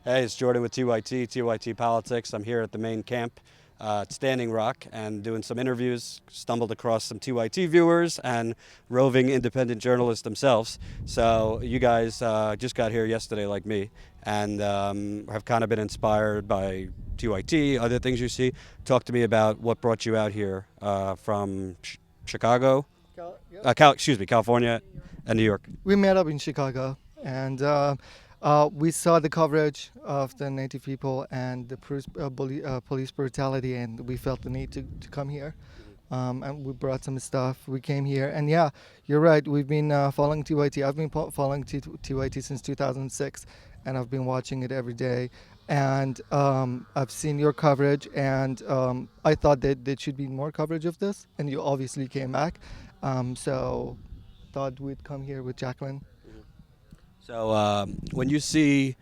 Hey, it's Jordan with TYT Politics. I'm here at the main camp at Standing Rock and doing some interviews. Stumbled across some TYT viewers and roving independent journalists themselves. So you guys just got here yesterday like me and have kind of been inspired by TYT, other things you see. Talk to me about what brought you out here from Chicago, California and New York. We met up in Chicago, and we saw the coverage of the Native people and the police brutality, and we felt the need to come here. And we brought some stuff. We came here, and yeah, you're right. We've been following TYT. I've been following TYT since 2006, and I've been watching it every day. And I've seen your coverage, and I thought that there should be more coverage of this, and you obviously came back. So thought we'd come here with Jacqueline. So when you see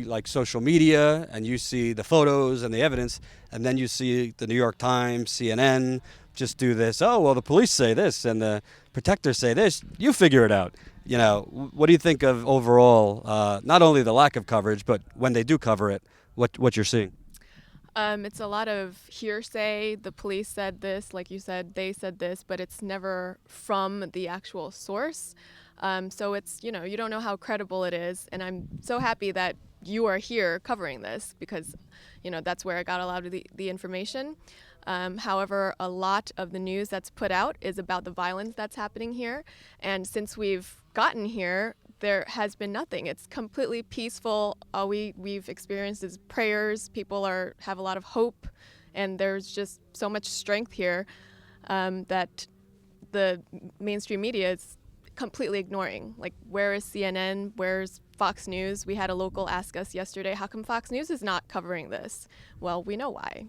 like social media and you see the photos and the evidence, and then you see the New York Times, CNN just do this. Oh, well, the police say this and the protectors say this. You figure it out. You know, what do you think of overall, not only the lack of coverage, but when they do cover it, what you're seeing? It's a lot of hearsay. The police said this, like you said, they said this, but it's never from the actual source. So it's, you don't know how credible it is. And I'm so happy that you are here covering this because, that's where I got a lot of the information. However, a lot of the news that's put out is about the violence that's happening here. And since we've gotten here, there has been nothing. It's completely peaceful. All we've experienced is prayers. People have a lot of hope, and there's just so much strength here that the mainstream media is completely ignoring. Like, where is CNN? Where's Fox News? We had a local ask us yesterday, how come Fox News is not covering this? Well, we know why.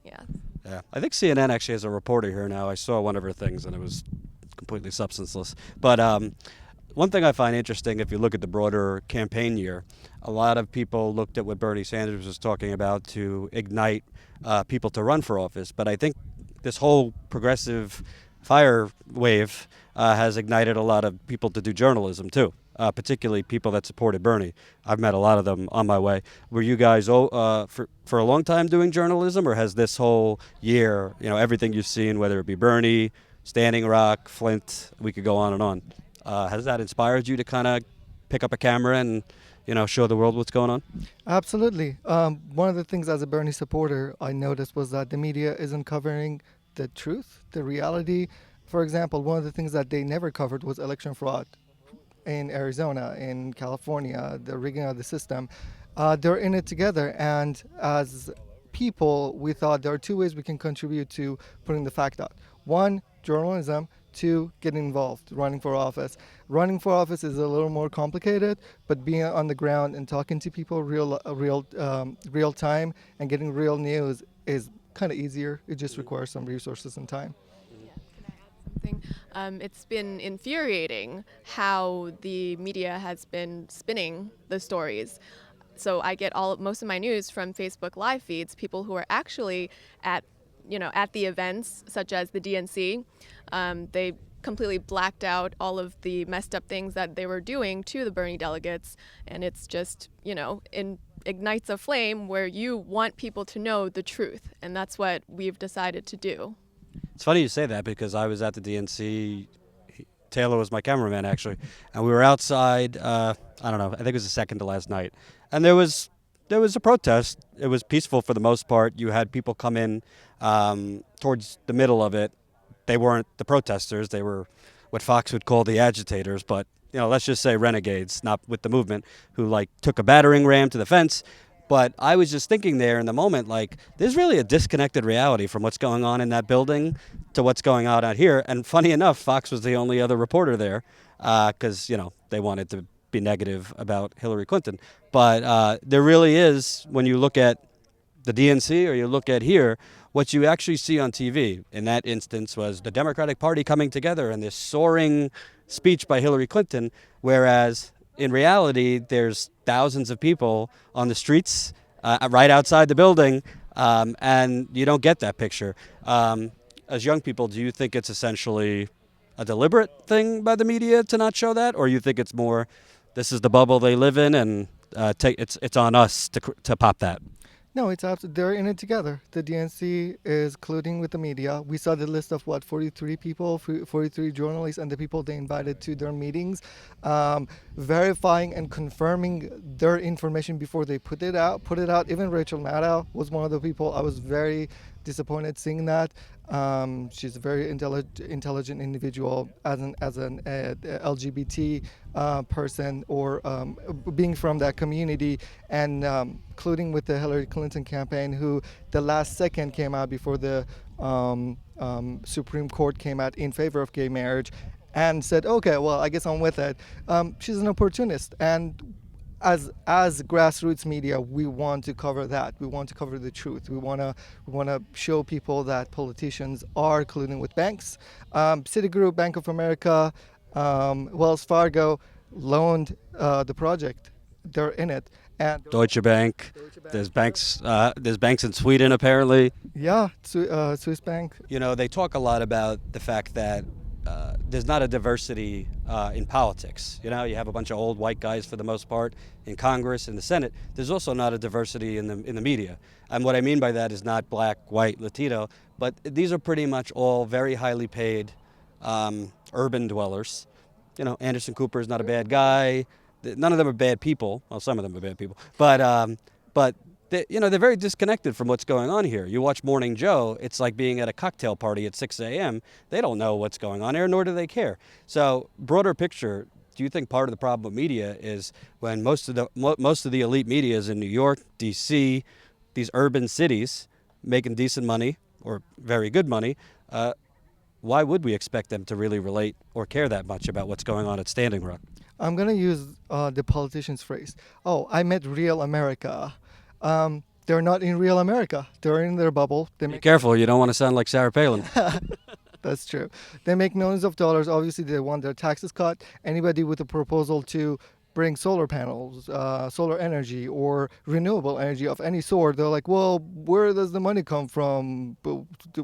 Yeah. Yeah, I think CNN actually has a reporter here now. I saw one of her things and it was completely substanceless. But one thing I find interesting, if you look at the broader campaign year, a lot of people looked at what Bernie Sanders was talking about to ignite people to run for office. But I think this whole progressive fire wave has ignited a lot of people to do journalism too, particularly people that supported Bernie. I've met a lot of them on my way. Were you guys for a long time doing journalism, or has this whole year, everything you've seen, whether it be Bernie, Standing Rock, Flint, we could go on and on, has that inspired you to kind of pick up a camera and show the world what's going on? Absolutely. One of the things as a Bernie supporter I noticed was that the media isn't covering the truth, the reality. For example, one of the things that they never covered was election fraud in Arizona, in California, the rigging of the system. They're in it together, and as people, we thought there are two ways we can contribute to putting the fact out. One, journalism. Two, getting involved, running for office. Running for office is a little more complicated, but being on the ground and talking to people real time and getting real news is kind of easier. It just requires some resources and time. Yeah. Can I add something? It's been infuriating how the media has been spinning the stories. So I get most of my news from Facebook live feeds, people who are actually at the events, such as the DNC. They completely blacked out all of the messed up things that they were doing to the Bernie delegates, and it's just, ignites a flame where you want people to know the truth, and that's what we've decided to do. It's funny you say that because I was at the DNC. Taylor was my cameraman, actually, and we were outside. I don't know. I think it was the second to last night, and there was a protest. It was peaceful for the most part. You had people come in towards the middle of it. They weren't the protesters. They were what Fox would call the agitators, but let's just say renegades, not with the movement, who took a battering ram to the fence. But I was just thinking there in the moment, there's really a disconnected reality from what's going on in that building to what's going on out here. And funny enough, Fox was the only other reporter there because, they wanted to be negative about Hillary Clinton. But there really is, when you look at the DNC or you look at here, what you actually see on TV in that instance was the Democratic Party coming together and this soaring speech by Hillary Clinton, whereas in reality, there's thousands of people on the streets right outside the building, and you don't get that picture. As young people, do you think it's essentially a deliberate thing by the media to not show that, or you think it's more, this is the bubble they live in, and it's on us to pop that. No, it's absolutely, they're in it together. The DNC is colluding with the media. We saw the list of 43 people, 43 journalists, and the people they invited to their meetings, verifying and confirming their information before they put it out. Even Rachel Maddow was one of the people. I was very disappointed seeing that. She's a very intelligent individual as an LGBT person, or being from that community, and including with the Hillary Clinton campaign, who the last second came out before the Supreme Court came out in favor of gay marriage, and said, "Okay, well, I guess I'm with it." She's an opportunist, and as grassroots media, we want to cover that. We want to cover the truth. We want to show people that politicians are colluding with banks. Citigroup, Bank of America, Wells Fargo loaned the project. They're in it. And Deutsche Bank. There's banks. There's banks in Sweden apparently. yeah, Swiss Bank. You know, they talk a lot about the fact that there's not a diversity in politics. You know, you have a bunch of old white guys for the most part in Congress, in the Senate. There's also not a diversity in the media. And what I mean by that is not black, white, Latino, but these are pretty much all very highly paid urban dwellers. You know, Anderson Cooper is not a bad guy. None of them are bad people. Well, some of them are bad people, but they're very disconnected from what's going on here. You watch Morning Joe, it's like being at a cocktail party at 6 a.m. They don't know what's going on here, nor do they care. So, broader picture, do you think part of the problem with media is when most of the elite media is in New York, D.C., these urban cities making decent money or very good money? Why would we expect them to really relate or care that much about what's going on at Standing Rock? I'm going to use the politician's phrase. "Oh, I met real America." They're not in real America. They're in their bubble. Be careful, you don't want to sound like Sarah Palin. That's true. They make millions of dollars. Obviously, they want their taxes cut. Anybody with a proposal to bring solar panels, solar energy, or renewable energy of any sort, they're like, "Well, where does the money come from?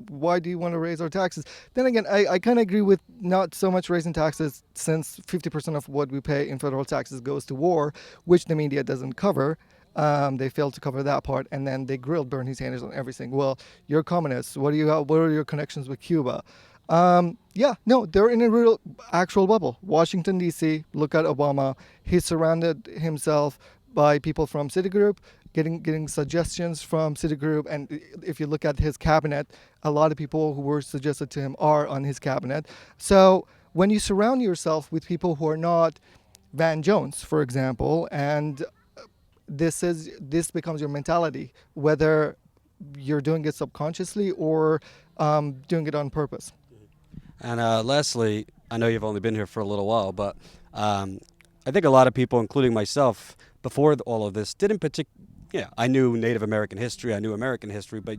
Why do you want to raise our taxes?" Then again, I kind of agree with not so much raising taxes, since 50% of what we pay in federal taxes goes to war, which the media doesn't cover. They failed to cover that part, and then they grilled Bernie Sanders on everything. "Well, you're communists. What are your connections with Cuba?" They're in a real, actual bubble. Washington, D.C., look at Obama. He surrounded himself by people from Citigroup, getting suggestions from Citigroup. And if you look at his cabinet, a lot of people who were suggested to him are on his cabinet. So when you surround yourself with people who are not Van Jones, for example, and this becomes your mentality, whether you're doing it subconsciously or doing it on purpose. And lastly, I know you've only been here for a little while, but I think a lot of people, including myself, before all of this, I knew Native American history, I knew American history, but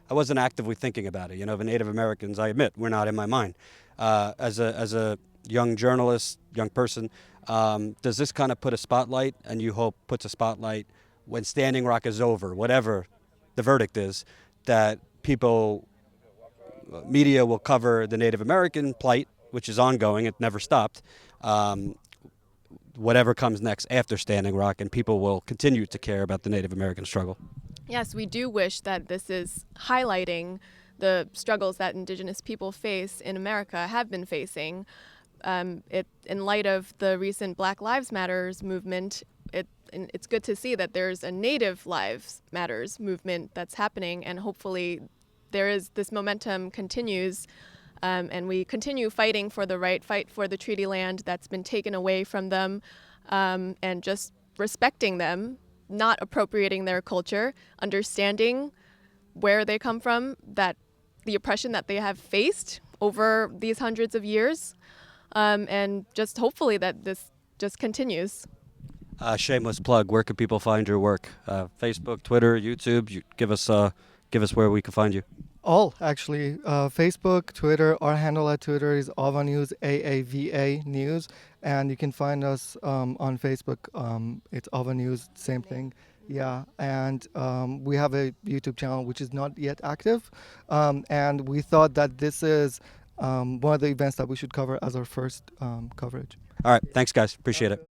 I wasn't actively thinking about it. You know, the Native Americans, I admit, were not in my mind. As a young journalist, young person, does this kind of put a spotlight, and you hope puts a spotlight when Standing Rock is over, whatever the verdict is, that media will cover the Native American plight, which is ongoing, it never stopped, whatever comes next after Standing Rock, and people will continue to care about the Native American struggle. Yes, we do wish that this is highlighting the struggles that Indigenous people face in America, have been facing. In light of the recent Black Lives Matters movement, it's good to see that there's a Native Lives Matters movement that's happening, and hopefully this momentum continues, and we continue fighting for the fight for the treaty land that's been taken away from them, and just respecting them, not appropriating their culture, understanding where they come from, that the oppression that they have faced over these hundreds of years, and just hopefully that this just continues. Shameless plug, where can people find your work? Facebook, Twitter, YouTube? Give us where we can find you. All, actually. Facebook, Twitter. Our handle at Twitter is Ava News, AAVA News. And you can find us on Facebook. It's Ava News, same thing. Yeah, and we have a YouTube channel which is not yet active. And we thought that this is one of the events that we should cover as our first coverage. All right, thanks guys, appreciate it.